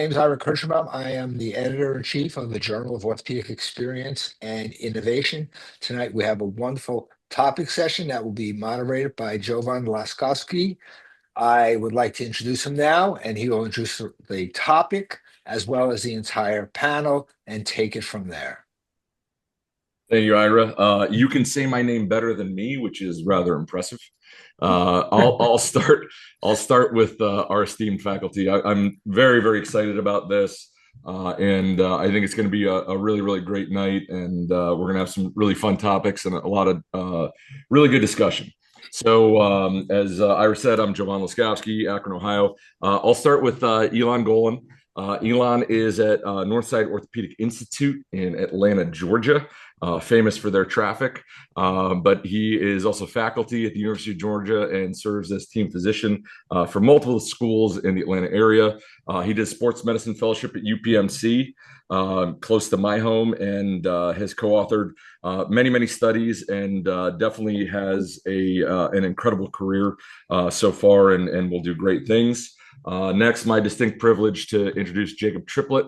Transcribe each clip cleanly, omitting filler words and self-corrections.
name is Ira Kirschbaum. I am the editor-in-chief of the Journal of Orthopedic Experience and Innovation. Tonight, we have a wonderful topic session that will be moderated by Jovan Laskovski. I would like to introduce him now, and he will introduce the topic as well as the entire panel and take it from there. Thank you, Ira. You can say my name better than me, which is rather impressive. I'll start. I'll start with our esteemed faculty. I'm very, very excited about this, and I think it's going to be a really, really great night. And we're going to have some really fun topics and a lot of really good discussion. So, as Ira said, I'm Jovan Laskovski, Akron, Ohio. I'll start with Elan Golan. Elan is at Northside Orthopedic Institute in Atlanta, Georgia, famous for their traffic, but he is also faculty at the University of Georgia and serves as team physician for multiple schools in the Atlanta area. He did sports medicine fellowship at UPMC, close to my home, and has co-authored many, many studies, and definitely has an incredible career so far, and will do great things. Next, my distinct privilege to introduce Jacob Triplet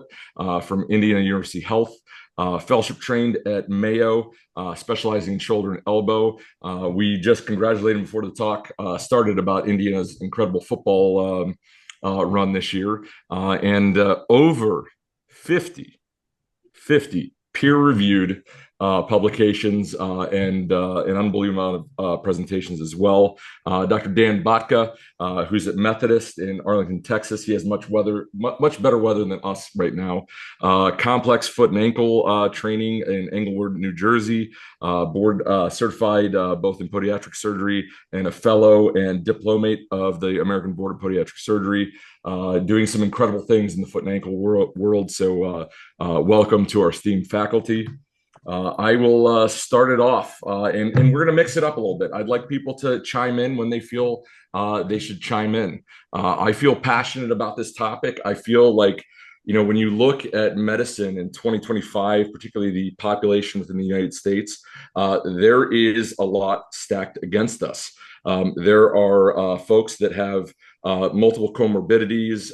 from Indiana University Health, fellowship trained at Mayo, specializing in shoulder and elbow. We just congratulated him before the talk started about Indiana's incredible football run this year, and over 50 peer-reviewed publications and an unbelievable amount of presentations as well. Dr. Dan Bhakta, who's at Methodist in Arlington, Texas. He has much better weather than us right now. Complex foot and ankle training in Englewood, New Jersey. Board certified both in podiatric surgery and a fellow and diplomate of the American Board of Podiatric Surgery. Doing some incredible things in the foot and ankle world. So welcome to our esteemed faculty. I will start it off, and we're going to mix it up a little bit. I'd like people to chime in when they feel they should chime in. I feel passionate about this topic. I feel like, when you look at medicine in 2025, particularly the population within the United States, there is a lot stacked against us. There are folks that have multiple comorbidities.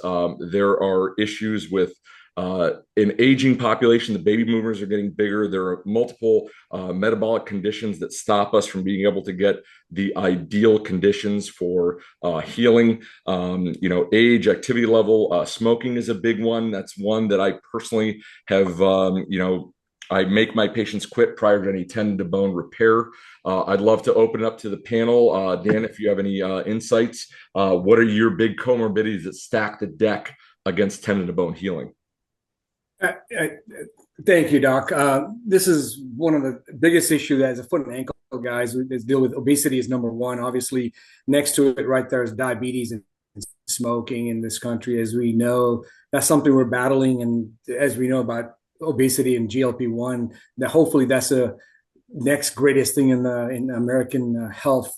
There are issues with an aging population. The baby boomers are getting bigger. There are multiple metabolic conditions that stop us from being able to get the ideal conditions for healing. Age, activity level, smoking is a big one. That's one that I personally have, I make my patients quit prior to any tendon-to-bone repair. I'd love to open it up to the panel. Dan, if you have any insights, what are your big comorbidities that stack the deck against tendon-to-bone healing? Thank you, Doc. This is one of the biggest issues as a foot and ankle guys. We deal with obesity is number one. Obviously, next to it right there is diabetes and smoking in this country. As we know, that's something we're battling. And as we know about obesity and GLP-1, that hopefully that's a next greatest thing in American health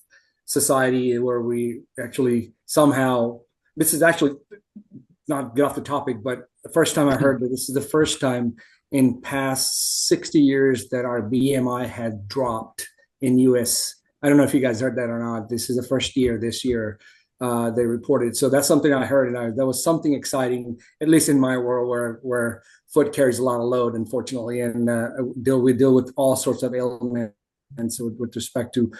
society, where we actually somehow, this is actually not get off the topic, but the first time I heard that this is the first time in past 60 years that our BMI had dropped in US. I don't know if you guys heard that or not. This is the first year this year they reported. So that's something I heard, and that was something exciting, at least in my world where foot carries a lot of load, unfortunately, and we deal with all sorts of ailments. And so with respect to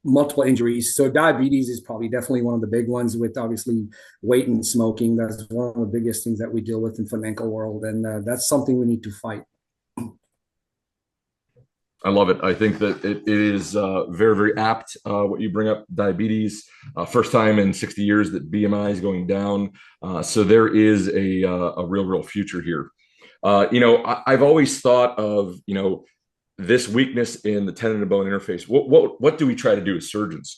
multiple injuries. So diabetes is probably definitely one of the big ones, with obviously weight and smoking. That's one of the biggest things that we deal with in foot and ankle world. And that's something we need to fight. I love it. I think that it is very, very apt what you bring up, diabetes. First time in 60 years that BMI is going down. So there is a real future here. I've always thought of, this weakness in the tendon to bone interface. What do we try to do as surgeons?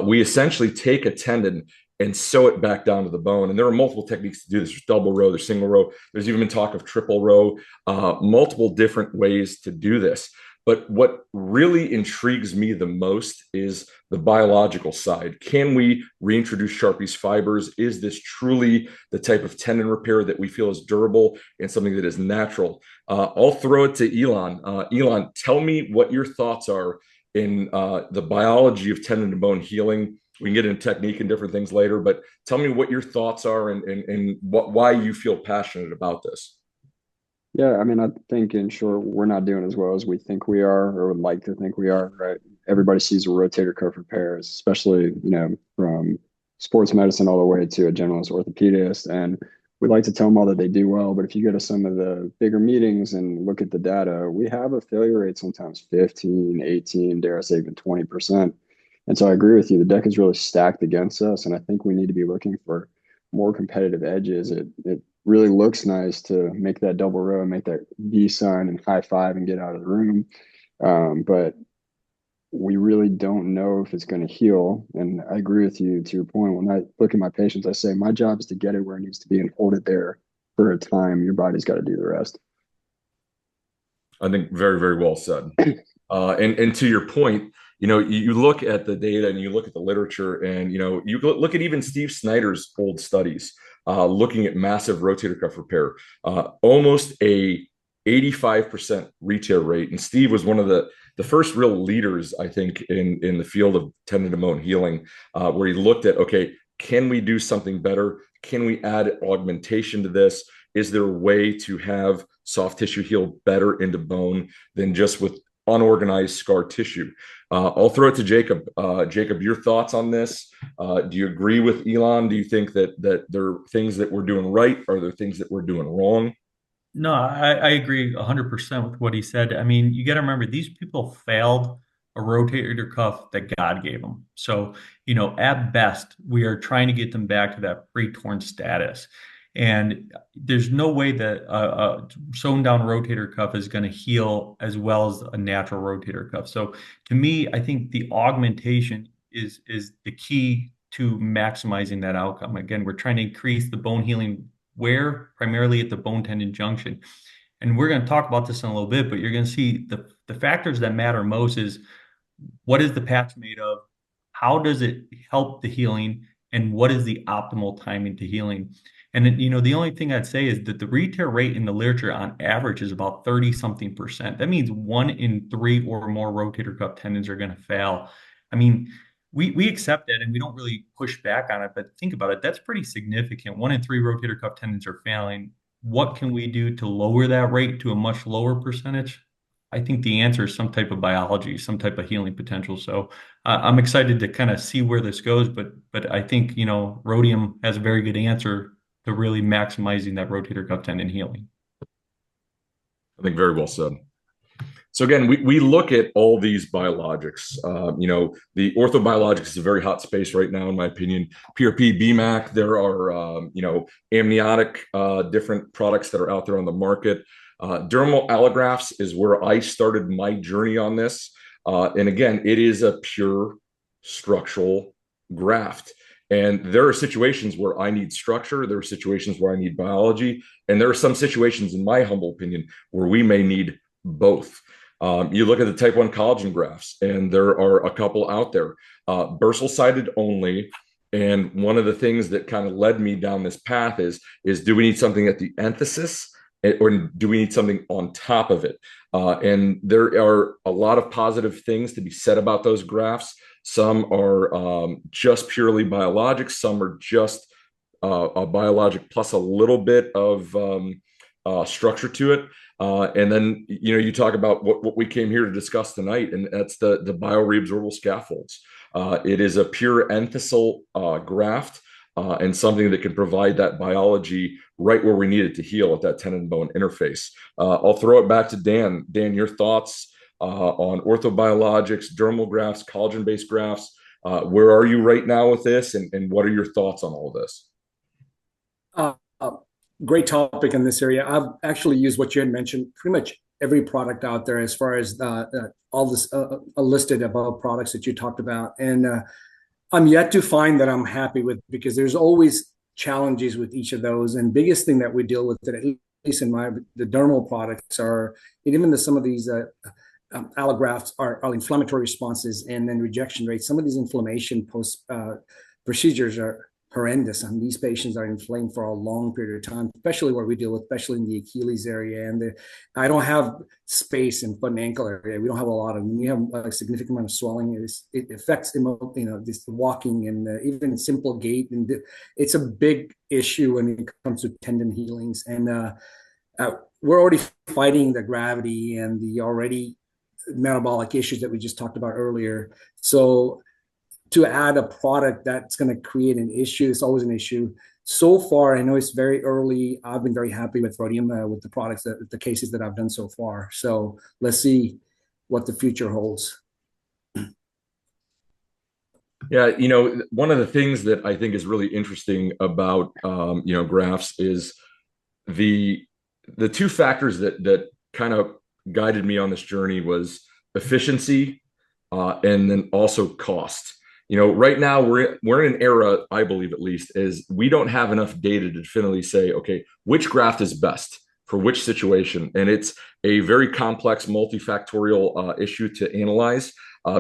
We essentially take a tendon and sew it back down to the bone. And there are multiple techniques to do this. There's double row, there's single row. There's even been talk of triple row, multiple different ways to do this. But what really intrigues me the most is the biological side. Can we reintroduce Sharpie's fibers? Is this truly the type of tendon repair that we feel is durable and something that is natural? I'll throw it to Elan. Elan, tell me what your thoughts are in the biology of tendon to bone healing. We can get into technique and different things later, but tell me what your thoughts are and why you feel passionate about this. Yeah, I mean, I think in short, we're not doing as well as we think we are or would like to think we are, right? Everybody sees a rotator cuff repairs, especially, from sports medicine all the way to a generalist orthopedist. And we like to tell them all that they do well. But if you go to some of the bigger meetings and look at the data, we have a failure rate sometimes 15, 18, dare I say even 20%. And so I agree with you. The deck is really stacked against us. And I think we need to be looking for more competitive edges. It really looks nice to make that double row, make that V sign and high five and get out of the room. But we really don't know if it's going to heal. And I agree with you to your point. When I look at my patients, I say, my job is to get it where it needs to be and hold it there for a time. Your body's got to do the rest. I think very, very well said. And to your point, you look at the data and you look at the literature and, you look at even Steve Snyder's old studies, looking at massive rotator cuff repair, almost a 85% re-tear rate. And Steve was one of the first real leaders, I think, in the field of tendon-to-bone healing, where he looked at, okay, can we do something better? Can we add augmentation to this? Is there a way to have soft tissue heal better into bone than just with unorganized scar tissue? I'll throw it to Jacob. Jacob, your thoughts on this? Do you agree with Elan? Do you think that there are things that we're doing right? Are there things that we're doing wrong? No, I agree 100% with what he said. I mean, you got to remember, these people failed a rotator cuff that God gave them. So, at best, we are trying to get them back to that pre-torn status. And there's no way that a sewn down rotator cuff is going to heal as well as a natural rotator cuff. So to me, I think the augmentation is the key to maximizing that outcome. Again, we're trying to increase the bone healing wear primarily at the bone tendon junction. And we're going to talk about this in a little bit, but you're going to see the factors that matter most is what is the patch made of? How does it help the healing? And what is the optimal timing to healing? And then, the only thing I'd say is that the re-tear rate in the literature on average is about 30-something%. That means 1 in 3 or more rotator cuff tendons are going to fail. I mean, we accept that and we don't really push back on it, but think about it. That's pretty significant. 1 in 3 rotator cuff tendons are failing. What can we do to lower that rate to a much lower percentage? I think the answer is some type of biology, some type of healing potential. So I'm excited to kind of see where this goes, but I think, Rhodium has a very good answer to really maximizing that rotator cuff tendon healing. I think very well said. So again, we look at all these biologics. The orthobiologics is a very hot space right now, in my opinion. PRP, BMAC, there are, amniotic, different products that are out there on the market. Dermal allografts is where I started my journey on this. And again, it is a pure structural graft. And there are situations where I need structure. There are situations where I need biology. And there are some situations, in my humble opinion, where we may need both. You look at the type 1 collagen grafts, and there are a couple out there, bursal-sided only. And one of the things that kind of led me down this path is do we need something at the enthesis, or do we need something on top of it? And there are a lot of positive things to be said about those grafts. Some are just purely biologic. Some are just a biologic plus a little bit of structure to it. And then, you talk about what we came here to discuss tonight, and that's the bioreabsorbable scaffolds. It is a pure enthesal graft and something that can provide that biology right where we need it to heal at that tendon-bone interface. I'll throw it back to Dan. Dan, your thoughts on orthobiologics, dermal grafts, collagen-based grafts. Where are you right now with this, and what are your thoughts on all of this? Great topic in this area. I've actually used what you had mentioned, pretty much every product out there as far as all this listed above products that you talked about. And I'm yet to find that I'm happy with, because there's always challenges with each of those. And biggest thing that we deal with, at least in the dermal products, are, and even some of these allografts are inflammatory responses and then rejection rates. Some of these inflammation post procedures are horrendous. And these patients are inflamed for a long period of time, especially where we deal with, especially in the Achilles area. And I don't have space in foot and ankle area. We don't have a lot of, we have a significant amount of swelling. It affects, this walking and even simple gait. And it's a big issue when it comes to tendon healings. And we're already fighting the gravity and the already metabolic issues that we just talked about earlier. So to add a product that's going to create an issue, it's always an issue. So far, I know it's very early. I've been very happy with Rhodium, with the products, the cases that I've done so far. So let's see what the future holds. Yeah, one of the things that I think is really interesting about grafts is the two factors that kind of guided me on this journey was efficiency and then also cost. Right now we're in an era, I believe at least, is we don't have enough data to definitively say, okay, which graft is best for which situation. And it's a very complex multifactorial issue to analyze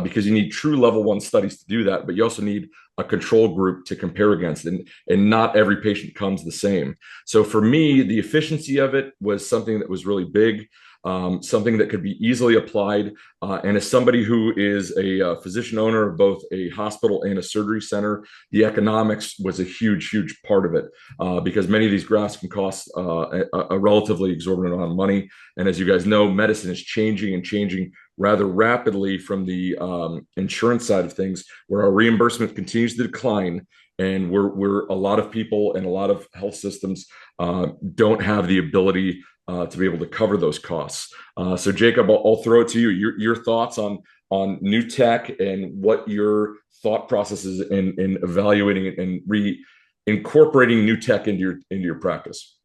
because you need true level 1 studies to do that, but you also need a control group to compare against, and not every patient comes the same. So for me, the efficiency of it was something that was really big. Something that could be easily applied. And as somebody who is a physician owner of both a hospital and a surgery center, the economics was a huge, huge part of it because many of these grafts can cost a relatively exorbitant amount of money. And as you guys know, medicine is changing and changing rather rapidly from the insurance side of things, where our reimbursement continues to decline. And we're a lot of people and a lot of health systems don't have the ability to be able to cover those costs. So Jacob, I'll throw it to you. Your thoughts on new tech and what your thought process is in evaluating and incorporating new tech into your practice.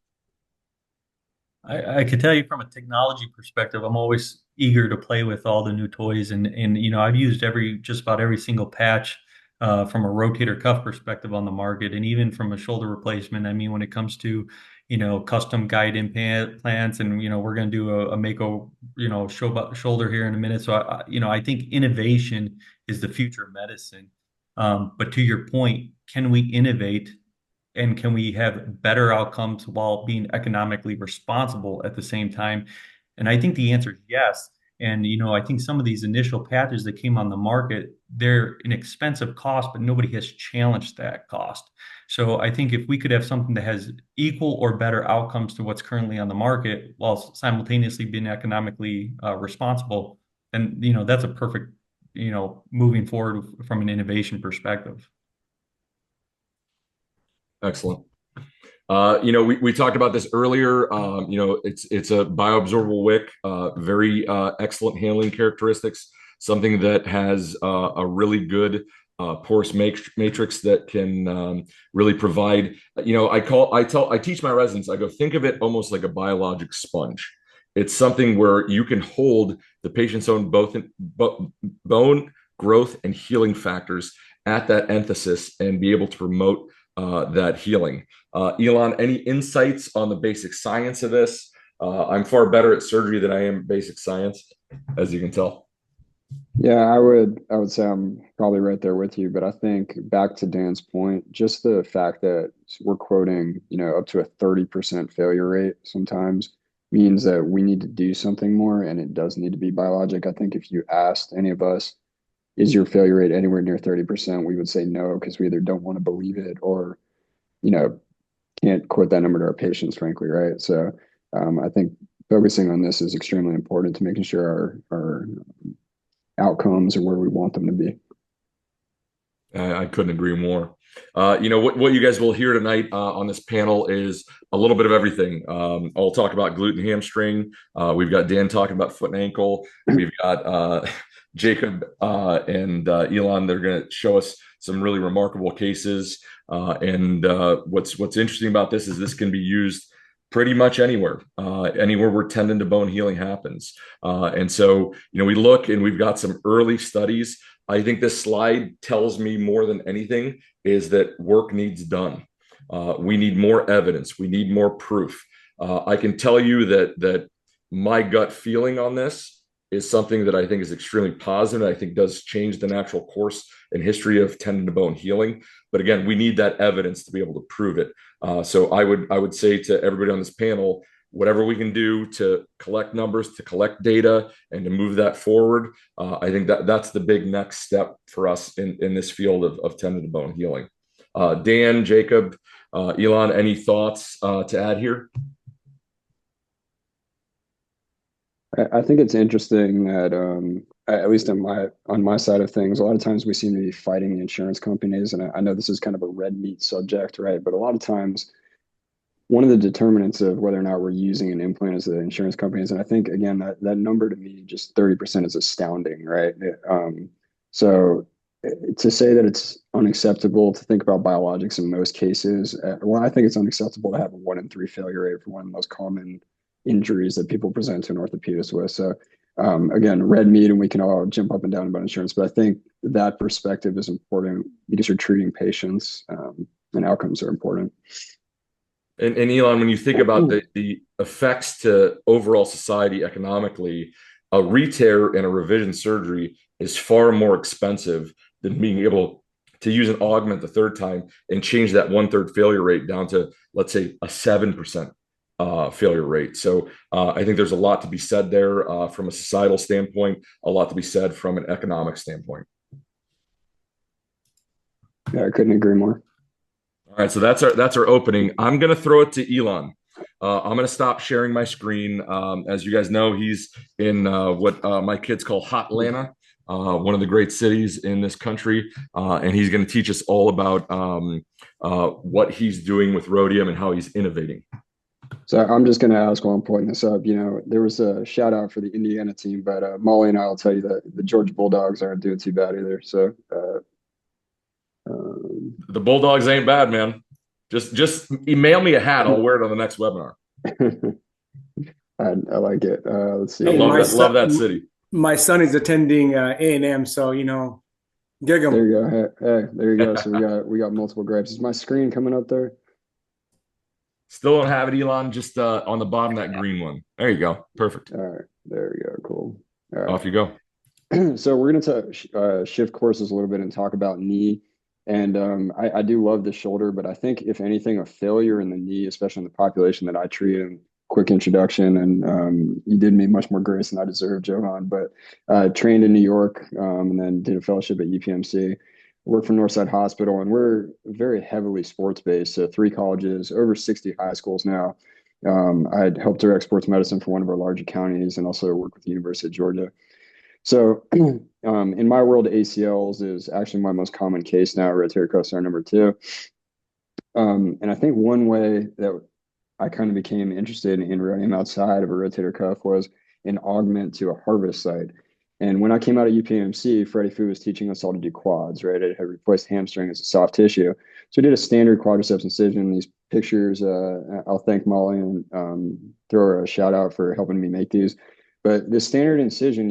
I could tell you from a technology perspective, I'm always eager to play with all the new toys, and I've used just about every single patch from a rotator cuff perspective on the market, and even from a shoulder replacement. I mean, when it comes to custom guide implants, and we're going to do a Mako shoulder here in a minute. So I think innovation is the future of medicine. But to your point, can we innovate? And can we have better outcomes while being economically responsible at the same time? And I think the answer is yes. And, I think some of these initial patches that came on the market, they're an expensive cost, but nobody has challenged that cost. So I think if we could have something that has equal or better outcomes to what's currently on the market while simultaneously being economically responsible, then, that's a perfect, moving forward from an innovation perspective. Excellent. We talked about this earlier. It's a bioabsorbable wick, very excellent handling characteristics, something that has a really good porous matrix that can really provide. I teach my residents. I go, think of it almost like a biologic sponge. It's something where you can hold the patient's own bone growth and healing factors at that enthesis and be able to promote that healing. Elan, any insights on the basic science of this? I'm far better at surgery than I am basic science, as you can tell. Yeah, I would say I'm probably right there with you, but I think back to Dan's point, just the fact that we're quoting, up to a 30% failure rate sometimes means that we need to do something more, and it does need to be biologic. I think if you asked any of us, is your failure rate anywhere near 30%, we would say no, because we either don't want to believe it or, can't quote that number to our patients, frankly, right? So I think focusing on this is extremely important to making sure our outcomes are where we want them to be. I couldn't agree more. What you guys will hear tonight on this panel is a little bit of everything. I'll talk about glute and hamstring. We've got Dan talking about foot and ankle. We've got Jacob and Elan. They're going to show us some really remarkable cases. And what's interesting about this is this can be used pretty much anywhere where tendon to bone healing happens. And so, we look and we've got some early studies. I think this slide tells me more than anything is that work needs done. We need more evidence. We need more proof. I can tell you that my gut feeling on this is something that I think is extremely positive. I think does change the natural course and history of tendon-to-bone healing. But again, we need that evidence to be able to prove it. So I would say to everybody on this panel, whatever we can do to collect numbers, to collect data, and to move that forward, I think that's the big next step for us in this field of tendon-to-bone healing. Dan, Jacob, Elan, any thoughts to add here? I think it's interesting that at least on my side of things, a lot of times we seem to be fighting the insurance companies, and I know this is kind of a red meat subject, right? But a lot of times, one of the determinants of whether or not we're using an implant is the insurance companies, and I think again that number to me, just 30% is astounding, right? So to say that it's unacceptable to think about biologics in most cases, well, I think it's unacceptable to have a 1 in 3 failure rate for one of the most common injuries that people present to an orthopedist with. So again, red meat, and we can all jump up and down about insurance, but I think that perspective is important because you're treating patients, and outcomes are important. And Elan, when you think about the effects to overall society economically, a re-tear and a revision surgery is far more expensive than being able to use an augment the third time and change that 1/3 failure rate down to, let's say, a 7% failure rate. So I think there's a lot to be said there from a societal standpoint, a lot to be said from an economic standpoint. Yeah, I couldn't agree more. All right, so that's our opening. I'm going to throw it to Elan. I'm going to stop sharing my screen. As you guys know, he's in what my kids call Hot Atlanta, one of the great cities in this country, and he's going to teach us all about what he's doing with rhodium and how he's innovating. So I'm just going to ask while I'm pulling this up. There was a shout out for the Indiana team, but Molly and I will tell you that the Georgia Bulldogs aren't doing too bad either. So the Bulldogs ain't bad, man. Just email me a hat. I'll wear it on the next webinar. I like it. Let's see. I love that city. My son is attending A&M, so gig him. There you go. Hey, there you go. So we got multiple grapes. Is my screen coming up there? Still don't have it, Elan. Just on the bottom, that green one. There you go. Perfect. All right. There we go. Cool. All right. Off you go. So we're going to shift courses a little bit and talk about knee. And I do love the shoulder, but I think if anything, a failure in the knee, especially in the population that I treat, and quick introduction, and you did me much more grace than I deserve, Jovan, but trained in New York, and then did a fellowship at UPMC, worked for Northside Hospital, and we're very heavily sports-based, so 3 colleges, over 60 high schools now. I'd helped direct sports medicine for one of our larger counties and also worked with the University of Georgia. So in my world, ACLs is actually my most common case now. Rotator cuffs are number 2. And I think one way that I kind of became interested in rhodium outside of a rotator cuff was an augment to a harvest site. And when I came out of UPMC, Freddie Fu was teaching us all to do quads, right? It had replaced hamstring as a soft tissue. So we did a standard quadriceps incision. These pictures, I'll thank Molly and throw her a shout out for helping me make these. But the standard incision,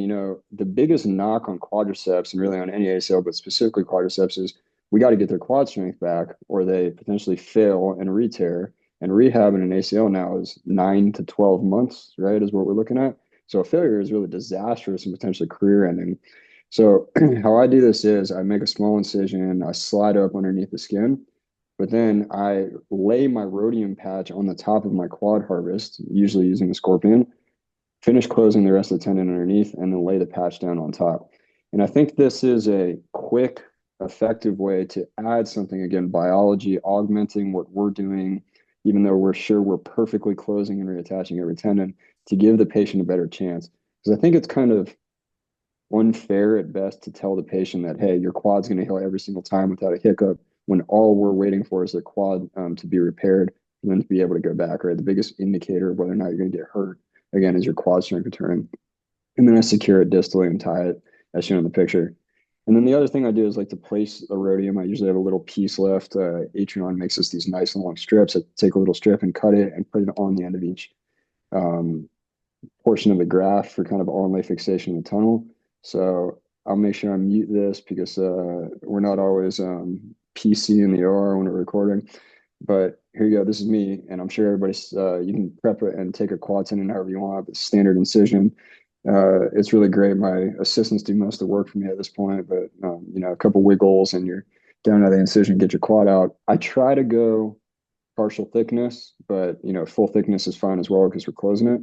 the biggest knock on quadriceps and really on any ACL, but specifically quadriceps, is we got to get their quad strength back or they potentially fail and re-tear. And rehab in an ACL now is 9 to 12 months, right, is what we're looking at. So a failure is really disastrous and potentially career ending. So how I do this is I make a small incision, I slide up underneath the skin, but then I lay my rhodium patch on the top of my quad harvest, usually using a scorpion, finish closing the rest of the tendon underneath, and then lay the patch down on top. And I think this is a quick, effective way to add something, again, biology, augmenting what we're doing, even though we're sure we're perfectly closing and reattaching every tendon, to give the patient a better chance. Because I think it's kind of unfair at best to tell the patient that, hey, your quad's going to heal every single time without a hiccup, when all we're waiting for is their quad to be repaired and then to be able to go back, right? The biggest indicator of whether or not you're going to get hurt, again, is your quad strength returning. And then I secure it distally and tie it as shown in the picture. And then the other thing I do is like to place the rhodium. I usually have a little piece left. Atreon makes us these nice long strips. I take a little strip and cut it and put it on the end of each portion of the graft for kind of onlay fixation in the tunnel. So I'll make sure I mute this because we're not always PC in the OR when we're recording. But here you go. This is me, and I'm sure everybody's. You can prep it and take a quad tendon however you want. But standard incision, It's really great. My assistants do most of the work for me at this point, but a couple wiggles and you're down to the incision, get your quad out. I try to go partial thickness, but full thickness is fine as well because we're closing it.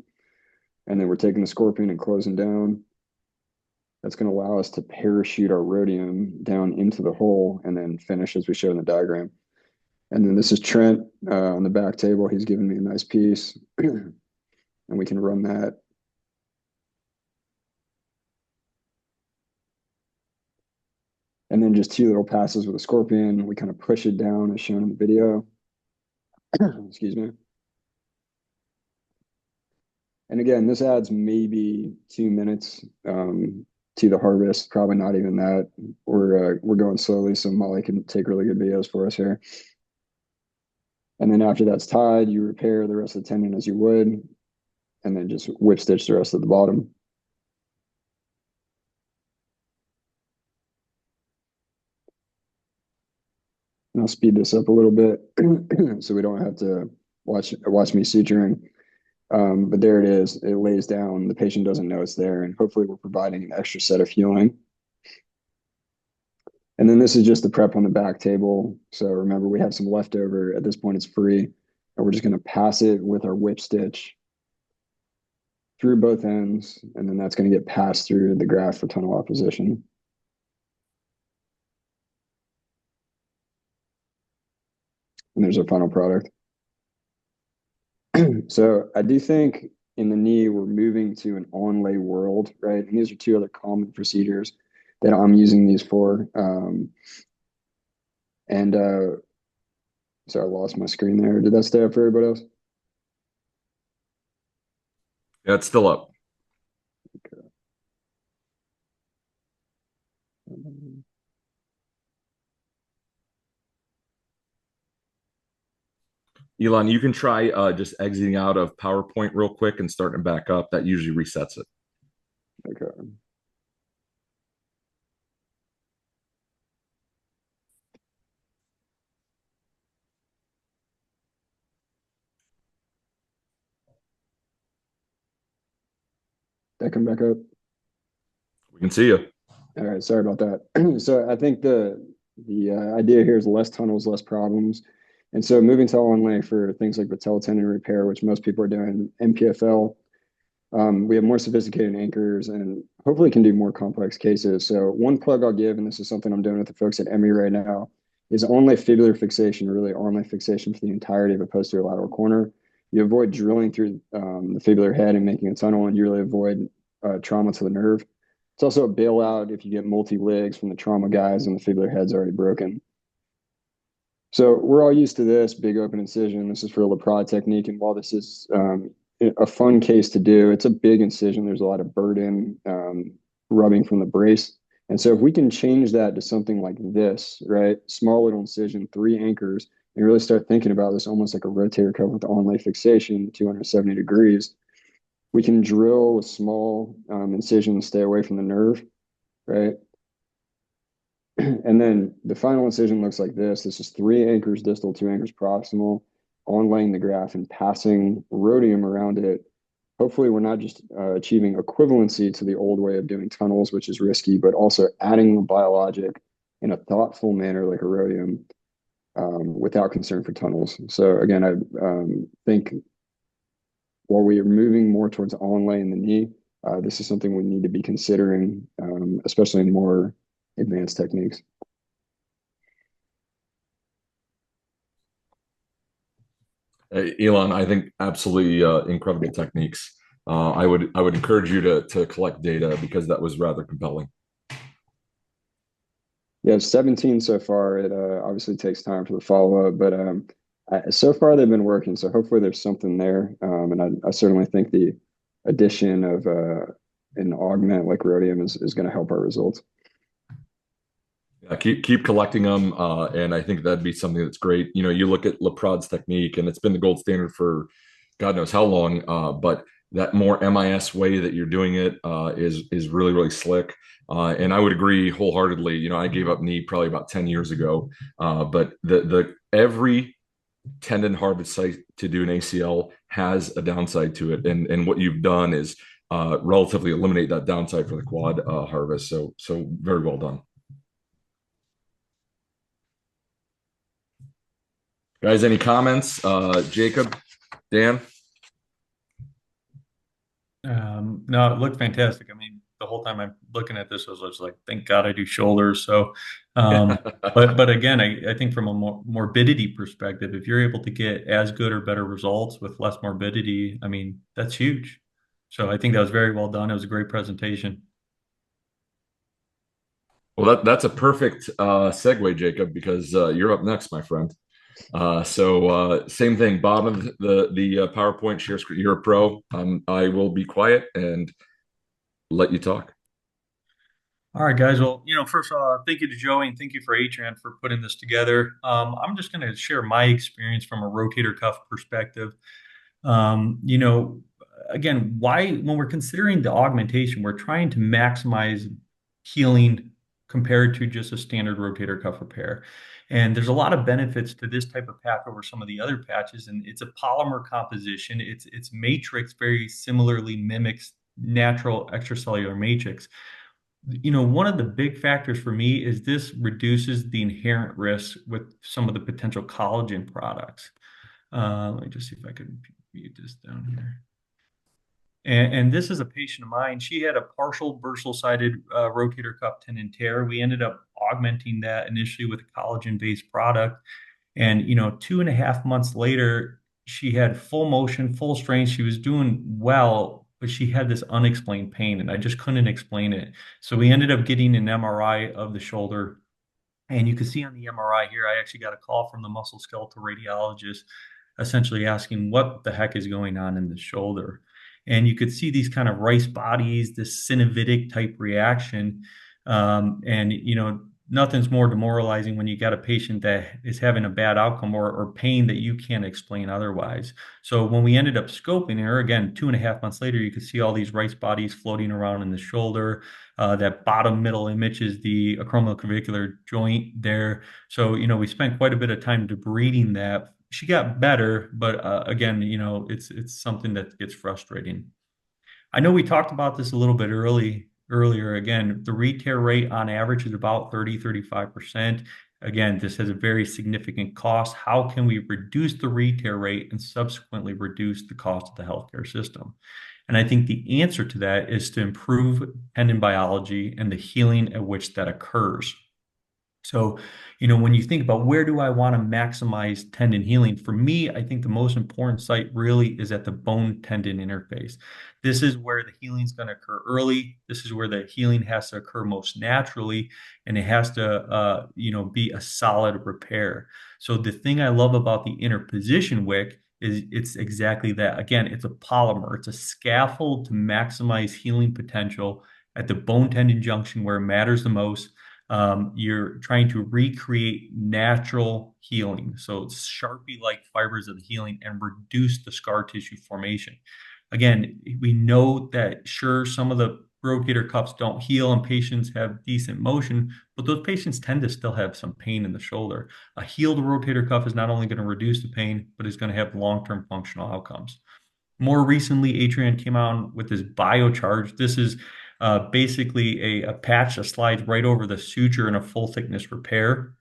And then we're taking the scorpion and closing down. That's going to allow us to parachute our rhodium down into the hole and then finish as we show in the diagram. And then this is Trent on the back table. He's giving me a nice piece and we can run that. And then just 2 little passes with a scorpion. We kind of push it down as shown in the video. Excuse me. And again, this adds maybe 2 minutes to the harvest. Probably not even that. We're going slowly, so Molly can take really good videos for us here. And then after that's tied, you repair the rest of the tendon as you would, and then just whip stitch the rest of the bottom. And I'll speed this up a little bit so we don't have to watch me suturing. But there it is. It lays down. The patient doesn't know it's there, and hopefully we're providing an extra set of healing. And then this is just the prep on the back table. So remember, we have some leftover. At this point, it's free. And we're just going to pass it with our whip stitch through both ends, and then that's going to get passed through the graft for tunnel opposition. And there's our final product. So I do think in the knee, we're moving to an onlay world, right? And these are 2 other common procedures that I'm using these for. So I lost my screen there. Did that stay up for everybody else? Yeah, it's still up. Okay. Elan, you can try just exiting out of PowerPoint real quick and starting back up. That usually resets it. Okay. That come back up? We can see you. All right, sorry about that. So I think the idea here is less tunnels, less problems. And so moving to onlay for things like patella tendon repair, which most people are doing, MPFL, we have more sophisticated anchors and hopefully can do more complex cases. So one plug I'll give, and this is something I'm doing with the folks at Emmy right now, is onlay fibular fixation, really onlay fixation for the entirety of a posterior lateral corner. You avoid drilling through the fibular head and making a tunnel, and you really avoid trauma to the nerve. It's also a bailout if you get multi-legs from the trauma guys and the fibular head's already broken. So we're all used to this big open incision. This is for a Laprade technique. And while this is a fun case to do, it's a big incision. There's a lot of burden rubbing from the brace. And so if we can change that to something like this, right? Small little incision, 3 anchors, and really start thinking about this almost like a rotator cuff with onlay fixation, 270 degrees. We can drill with small incisions, stay away from the nerve, right? And then the final incision looks like this. This is 3 anchors distal, 2 anchors proximal, onlaying the graft and passing rhodium around it. Hopefully we're not just achieving equivalency to the old way of doing tunnels, which is risky, but also adding a biologic in a thoughtful manner like a rhodium without concern for tunnels. So again, I think while we are moving more towards onlay in the knee, this is something we need to be considering, especially in more advanced techniques. Elan, I think absolutely incredible techniques. I would encourage you to collect data because that was rather compelling. Yeah, 17 so far. It obviously takes time for the follow-up, but so far they've been working. So hopefully there's something there. And I certainly think the addition of an augment like rhodium is going to help our results. Yeah, keep collecting them, and I think that'd be something that's great. You look at Laprade's technique, and it's been the gold standard for God knows how long. But that more MIS way that you're doing it is really, really slick. And I would agree wholeheartedly. I gave up knee probably about 10 years ago, but the every tendon harvest site to do an ACL has a downside to it, and what you've done is relatively eliminate that downside for the quad harvest. So very well done. Guys, any comments? Jacob, Dan? No, it looked fantastic. I mean, the whole time I'm looking at this, I was just like, thank God I do shoulders. So, but again, I think from a morbidity perspective, if you're able to get as good or better results with less morbidity, I mean, that's huge. So I think that was very well done. It was a great presentation. Well, that's a perfect segue, Jacob, because you're up next, my friend. Same thing, bottom of the PowerPoint share screen. You're a pro. I will be quiet and let you talk. All right, guys. Well, first of all, thank you to Joey and thank you for Atran for putting this together. I'm just going to share my experience from a rotator cuff perspective. Um, you know, Again, why when we're considering the augmentation, we're trying to maximize healing compared to just a standard rotator cuff repair. And there's a lot of benefits to this type of patch over some of the other patches, and it's a polymer composition. Its matrix very similarly mimics natural extracellular matrix. One of the big factors for me is this reduces the inherent risk with some of the potential collagen products. Let me just see if I can mute this down here. And this is a patient of mine. She had a partial bursal-sided rotator cuff tendon tear. We ended up augmenting that initially with a collagen-based product. And, 2.5 months later, she had full motion, full strength. She was doing well, but she had this unexplained pain, and I just couldn't explain it. So we ended up getting an MRI of the shoulder. And you can see on the MRI here, I actually got a call from the musculoskeletal radiologist essentially asking what the heck is going on in the shoulder. And you could see these kind of rice bodies, this synovitic type reaction. And nothing's more demoralizing when you got a patient that is having a bad outcome or pain that you can't explain otherwise. So when we ended up scoping her, again, 2.5 months later, you could see all these rice bodies floating around in the shoulder. That bottom middle image is the acromioclavicular joint there. So, we spent quite a bit of time debriding that. She got better, but again, it's something that gets frustrating. I know we talked about this a little bit earlier. Again, the re-tear rate on average is about 35%. Again, this has a very significant cost. How can we reduce the re-tear rate and subsequently reduce the cost of the healthcare system? And I think the answer to that is to improve tendon biology and the healing at which that occurs. So, when you think about where do I want to maximize tendon healing, for me, I think the most important site really is at the bone tendon interface. This is where the healing is going to occur early. This is where the healing has to occur most naturally, and it has to, be a solid repair. So the thing I love about the interposition wick is it's exactly that. Again, it's a polymer. It's a scaffold to maximize healing potential at the bone tendon junction where it matters the most. You're trying to recreate natural healing. So it's Sharpie-like fibers of the healing and reduce the scar tissue formation. Again, we know that sure, some of the rotator cuffs don't heal and patients have decent motion, but those patients tend to still have some pain in the shoulder. A healed rotator cuff is not only going to reduce the pain, but it's going to have long-term functional outcomes. More recently, Atran came out with this biocharge. This is basically a patch that slides right over the suture in a full thickness repair.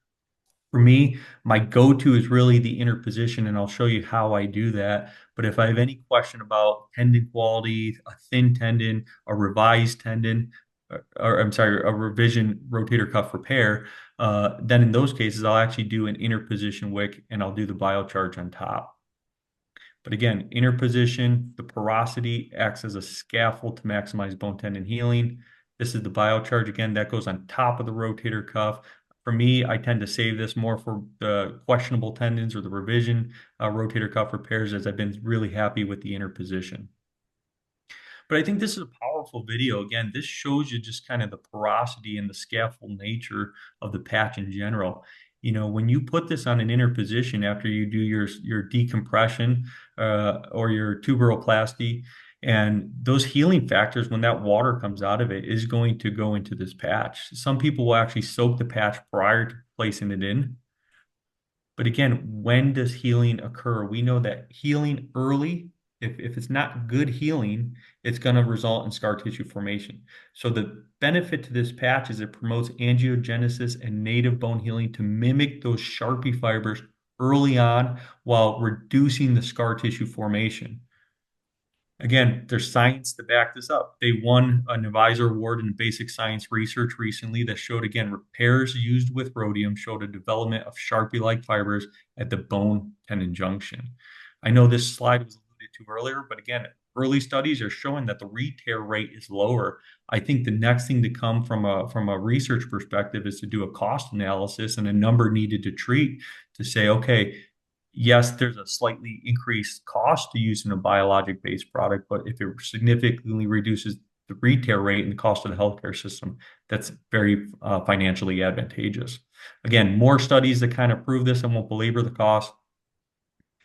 For me, my go-to is really the interposition, and I'll show you how I do that. But if I have any question about tendon quality, a thin tendon, a revised tendon, or I'm sorry, a revision rotator cuff repair, then in those cases, I'll actually do an interposition wick and I'll do the biocharge on top. But again, interposition, the porosity acts as a scaffold to maximize bone tendon healing. This is the biocharge. Again, that goes on top of the rotator cuff. For me, I tend to save this more for the questionable tendons or the revision rotator cuff repairs, as I've been really happy with the interposition. But I think this is a powerful video. Again, this shows you just kind of the porosity and the scaffold nature of the patch in general. When you put this on an interposition after you do your decompression or your tuberoplasty, and those healing factors, when that water comes out of it, is going to go into this patch. Some people will actually soak the patch prior to placing it in. But again, when does healing occur? We know that healing early If it's not good healing, it's going to result in scar tissue formation. So the benefit to this patch is it promotes angiogenesis and native bone healing to mimic those Sharpie fibers early on while reducing the scar tissue formation. Again, there's science to back this up. They won an advisor award in basic science research recently that showed, again, repairs used with rhodium showed a development of Sharpie-like fibers at the bone tendon junction. I know this slide was alluded to earlier, but again, early studies are showing that the re-tear rate is lower. I think the next thing to come from a research perspective is to do a cost analysis and a number needed to treat to say, okay, yes, there's a slightly increased cost to using a biologic-based product, but if it significantly reduces the re-tear rate and the cost of the healthcare system, that's very financially advantageous. Again, more studies that kind of prove this and won't belabor the cost.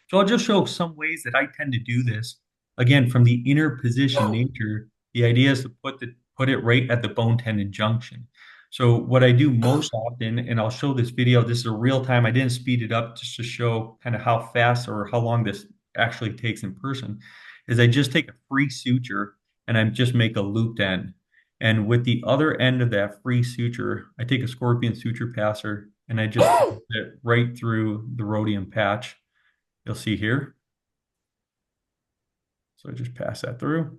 So I'll just show some ways that I tend to do this. Again, from the inner position nature, the idea is to put it right at the bone tendon junction. So what I do most often, and I'll show this video, this is a real time. I didn't speed it up just to show kind of how fast or how long this actually takes in person, is I just take a free suture and I just make a looped end. And with the other end of that free suture, I take a scorpion suture passer and I just put it right through the rhodium patch. You'll see here. So just pass that through.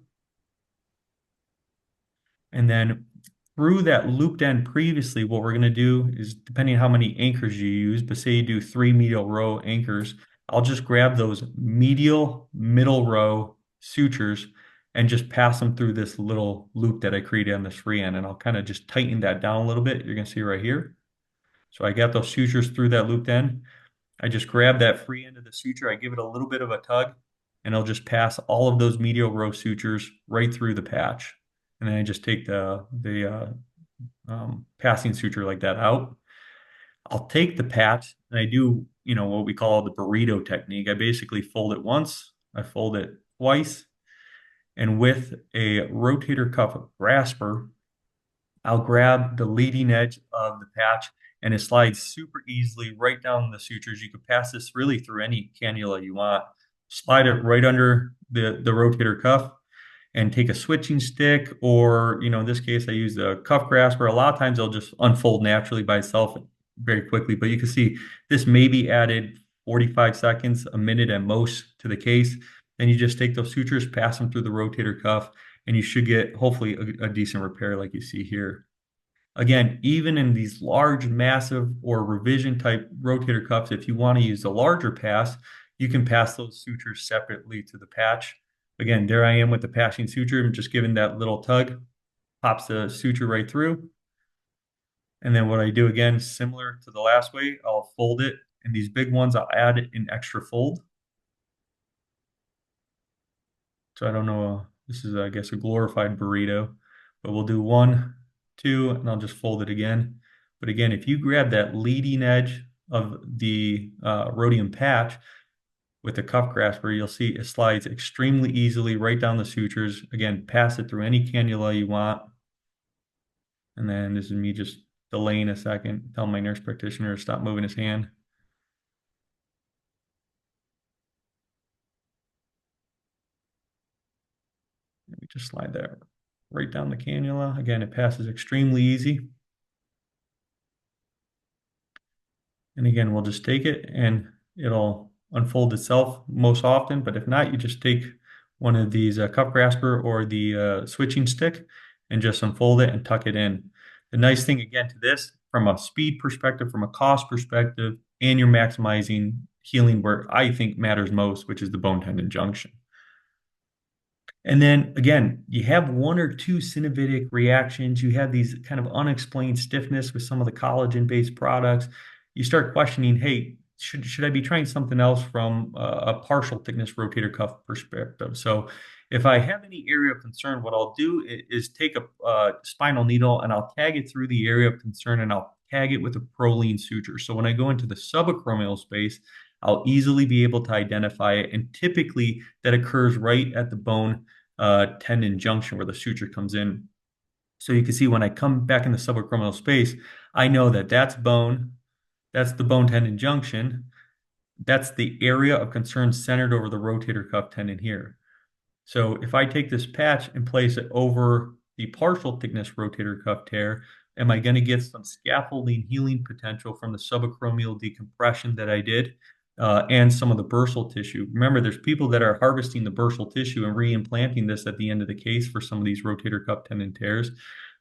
And then through that looped end previously, what we're going to do is, depending on how many anchors you use, but say you do 3 medial row anchors, I'll just grab those medial middle row sutures and just pass them through this little loop that I created on this free end. And I'll kind of just tighten that down a little bit. You're going to see right here. So I got those sutures through that looped end. I just grab that free end of the suture. I give it a little bit of a tug, and I'll just pass all of those medial row sutures right through the patch. And then I just take the passing suture like that out. I'll take the patch and I do, what we call the burrito technique. I basically fold it once, I fold it twice, and with a rotator cuff grasper, I'll grab the leading edge of the patch and it slides super easily right down the sutures. You can pass this really through any cannula you want. Slide it right under the rotator cuff and take a switching stick, or, in this case, I use the cuff grasper. A lot of times it'll just unfold naturally by itself very quickly, but you can see this maybe added 45 seconds, a minute at most to the case. Then you just take those sutures, pass them through the rotator cuff, and you should get hopefully a decent repair like you see here. Again, even in these large, massive, or revision type rotator cuffs, if you want to use a larger pass, you can pass those sutures separately to the patch. Again, there I am with the passing suture. I'm just giving that little tug, pops the suture right through. And then what I do again, similar to the last way, I'll fold it. And these big ones, I'll add an extra fold. So I don't know, this is, I guess, a glorified burrito, but we'll do 1, 2, and I'll just fold it again. But again, if you grab that leading edge of the rhodium patch with the cuff grasper, you'll see it slides extremely easily right down the sutures. Again, pass it through any cannula you want. And then this is me just delaying a second, tell my nurse practitioner to stop moving his hand. Let me just slide that right down the cannula. Again, it passes extremely easy. And again, we'll just take it and it'll unfold itself most often, but if not, you just take one of these cuff grasper or the switching stick and just unfold it and tuck it in. The nice thing again to this, from a speed perspective, from a cost perspective, and you're maximizing healing where I think matters most, which is the bone tendon junction. And then again, you have 1 or 2 synovitic reactions. You have these kind of unexplained stiffness with some of the collagen-based products. You start questioning, hey, should I be trying something else from a partial thickness rotator cuff perspective? So if I have any area of concern, what I'll do is take a spinal needle and I'll tag it through the area of concern and I'll tag it with a Prolene suture. So when I go into the subacromial space, I'll easily be able to identify it. And typically that occurs right at the bone tendon junction where the suture comes in. So you can see when I come back in the subacromial space, I know that that's bone, that's the bone tendon junction, that's the area of concern centered over the rotator cuff tendon here. So if I take this patch and place it over the partial thickness rotator cuff tear, am I going to get some scaffolding healing potential from the subacromial decompression that I did and some of the bursal tissue? Remember, there's people that are harvesting the bursal tissue and reimplanting this at the end of the case for some of these rotator cuff tendon tears.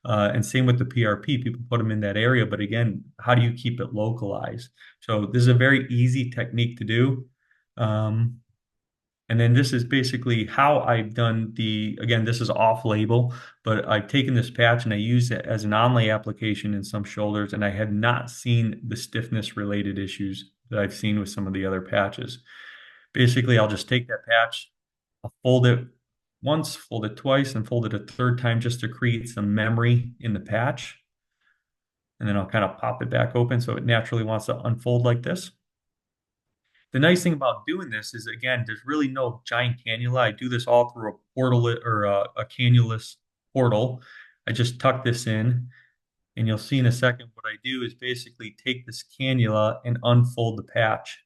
And same with the PRP, people put them in that area. But again, how do you keep it localized? So this is a very easy technique to do. And then this is basically how I've done again, this is off label, but I've taken this patch and I use it as an onlay application in some shoulders, and I have not seen the stiffness related issues that I've seen with some of the other patches. Basically, I'll just take that patch, I'll fold it once, fold it twice, and fold it a third time just to create some memory in the patch. And then I'll kind of pop it back open so it naturally wants to unfold like this. The nice thing about doing this is, again, there's really no giant cannula. I do this all through a portal or a cannulus portal. I just tuck this in, and you'll see in a second what I do is basically take this cannula and unfold the patch.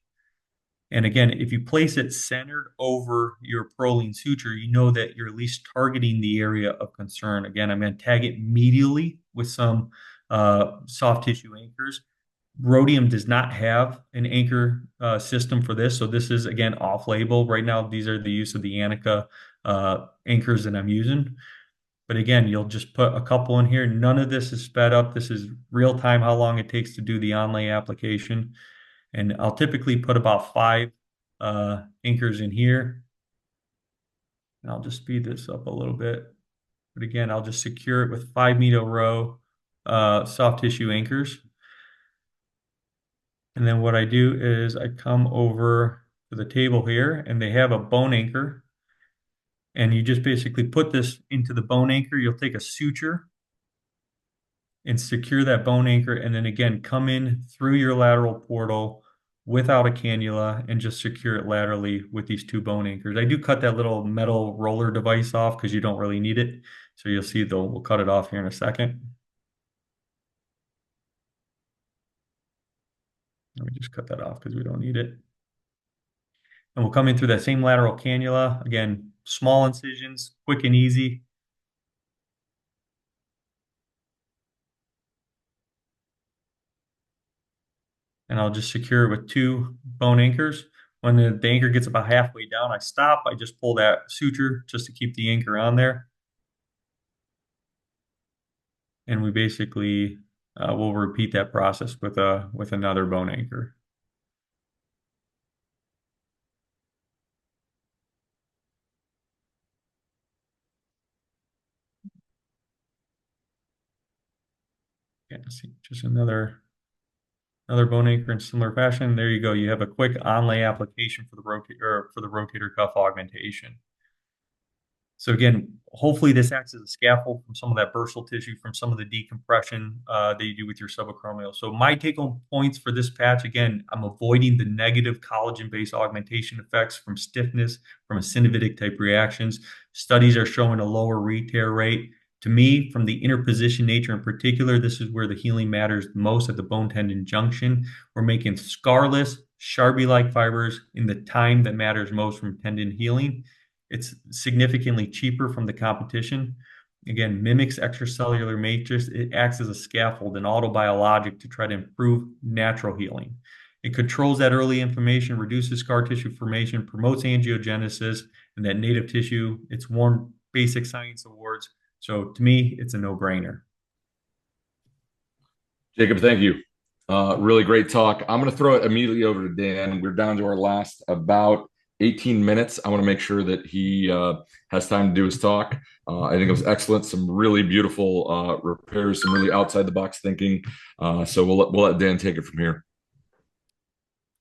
And again, if you place it centered over your proline suture, you know that you're at least targeting the area of concern. Again, I'm going to tag it medially with some soft tissue anchors. Rhodium does not have an anchor system for this. So this is, again, off-label. Right now, these are the use of the Anika anchors that I'm using. But again, you'll just put a couple in here. None of this is sped up. This is real time, how long it takes to do the onlay application. And I'll typically put about 5 anchors in here. And I'll just speed this up a little bit. But again, I'll just secure it with 5-meter row soft tissue anchors. And then what I do is I come over to the table here, and they have a bone anchor. And you just basically put this into the bone anchor. You'll take a suture and secure that bone anchor. And then again, come in through your lateral portal without a cannula and just secure it laterally with these 2 bone anchors. I do cut that little metal roller device off because you don't really need it. So you'll see we'll cut it off here in a second. Let me just cut that off because we don't need it. And we'll come in through that same lateral cannula. Again, small incisions, quick and easy. And I'll just secure it with 2 bone anchors. When the anchor gets about halfway down, I stop. I just pull that suture just to keep the anchor on there. And we basically will repeat that process with another bone anchor. Yeah, see, just another bone anchor in similar fashion. There you go. You have a quick onlay application for the rotator cuff augmentation. So again, hopefully this acts as a scaffold from some of that bursal tissue, from some of the decompression that you do with your subacromial. So my take-home points for this patch, again, I'm avoiding the negative collagen-based augmentation effects from stiffness, from a synovitic type reactions. Studies are showing a lower re-tear rate. To me, from the interposition nature in particular, this is where the healing matters most at the bone tendon junction. We're making scarless, Sharpie-like fibers in the time that matters most from tendon healing. It's significantly cheaper from the competition. Again, mimics extracellular matrix. It acts as a scaffold, an autobiologic to try to improve natural healing. It controls that early inflammation, reduces scar tissue formation, promotes angiogenesis, and that native tissue. It's won basic science awards. So to me, it's a no-brainer. Jacob, thank you. Really great talk. I'm going to throw it immediately over to Dan. We're down to our last about 18 minutes. I want to make sure that he has time to do his talk. I think it was excellent. Some really beautiful repairs, some really outside the box thinking. So we'll let Dan take it from here.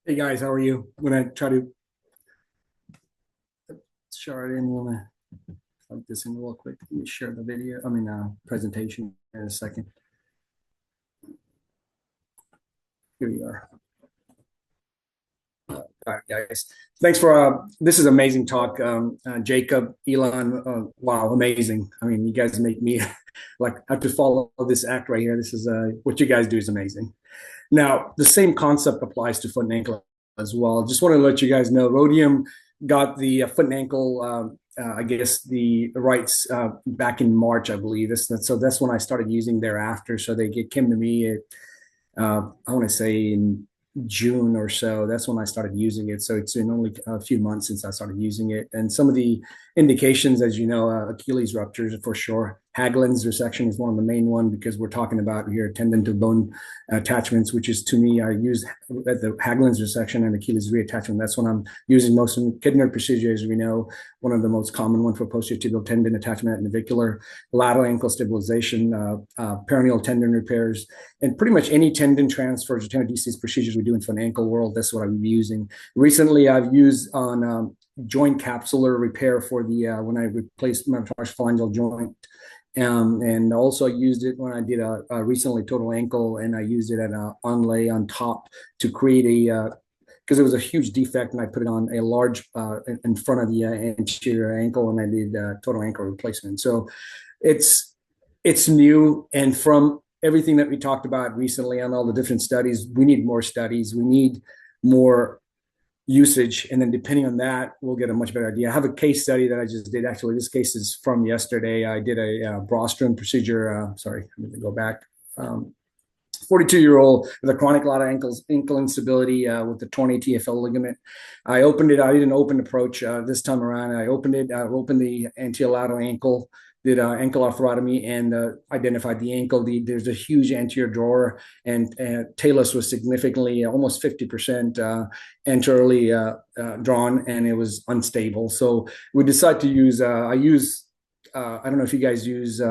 Hey guys, how are you? I'm going to try to share it in. I'm going to plug this in real quick. Let me share the video, presentation in a second. Here we are. All right, guys. Thanks for this is amazing talk, Jacob, Elan. Wow, amazing. I mean, you guys make me like have to follow this act right here. This is what you guys do is amazing. Now, the same concept applies to foot and ankle as well. Just want to let you guys know, rhodium got the foot and ankle, I guess the rights back in March, I believe. So that's when I started using thereafter. So came to me I want to say in June or so. That's when I started using it. So it's been only a few months since I started using it. And some of the indications, as you know, Achilles ruptures for sure. Haglund's resection is one of the main one because we're talking about here tendon to bone attachments, which is to me, I use at the Haglund's resection and Achilles reattachment. That's when I'm using most of Kidner procedure, as we know, one of the most common one for posterior tibial tendon attachment at navicular, lateral ankle stabilization, peroneal tendon repairs, and pretty much any tendon transfers or tenodesis procedures we do in the ankle world. That's what I'm using. Recently, I've used on joint capsular repair for the when I replaced my phalangeal joint. And also I used it when I did a recently total ankle, and I used it at an onlay on top to create a because it was a huge defect, and I put it on a large in front of the anterior ankle, and I did total ankle replacement. So it's new, and from everything that we talked about recently on all the different studies, we need more studies. We need more usage, and then depending on that, we'll get a much better idea. I have a case study that I just did. Actually, this case is from yesterday. I did a Brostrom procedure. Sorry, I'm going to go back. 42-year-old with a chronic lot of ankle instability with the torn ATFL ligament. I opened it. I did an open approach this time around. I opened it. Opened the anterolateral ankle. Did ankle arthrotomy and identified the ankle. There's a huge anterior drawer, and talus was significantly, almost 50% anteriorly drawn, and it was unstable. So we decided to use, I don't know if you guys use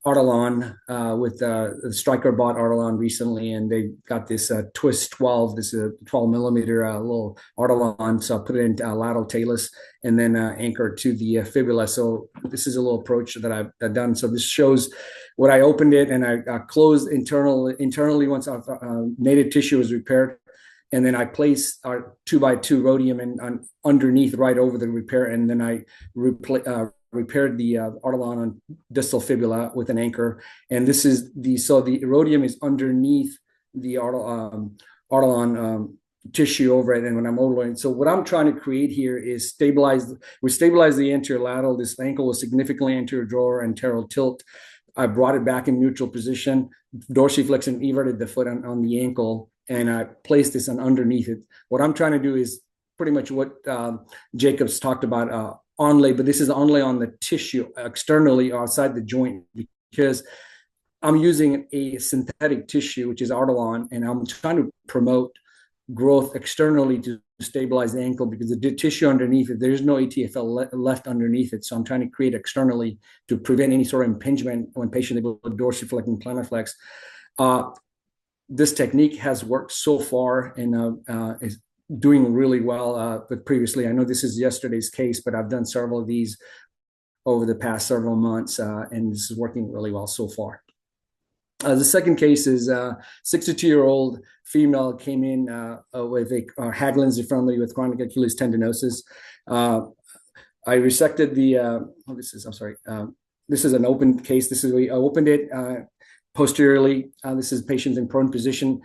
Artelon with the Stryker bought Artelon recently, and they got this Twist 12. This is a 12 millimeter little Artelon. So I put it in lateral talus and then anchor to the fibula. So this is a little approach that I've done. So this shows what I opened it, and I closed internally once native tissue was repaired. And then I placed our 2x2 rhodium underneath right over the repair, and then I repaired the Artelon on distal fibula with an anchor. And this is so the rhodium is underneath the Artelon tissue over it. And when I'm overlaying, so what I'm trying to create here is stabilize the anterior lateral. This ankle was significantly anterior drawer and anterior tilt. I brought it back in neutral position, dorsiflex and everted the foot on the ankle, and I placed this underneath it. What I'm trying to do is pretty much what Jacobs talked about onlay, but this is onlay on the tissue externally outside the joint, because I'm using a synthetic tissue, which is Artelon, and I'm trying to promote growth externally to stabilize the ankle, because the tissue underneath it, there's no ATFL left underneath it. So I'm trying to create externally to prevent any sort of impingement when patients able to dorsiflex and plantarflex. This technique has worked so far, and is doing really well. But previously, I know this is yesterday's case, but I've done several of these over the past several months, and this is working really well so far. The second case is a 62-year-old female came in with a Haglund's deformity with chronic Achilles tendinosis. I resected the, this is an open case. I opened it posteriorly. This is patients in prone position.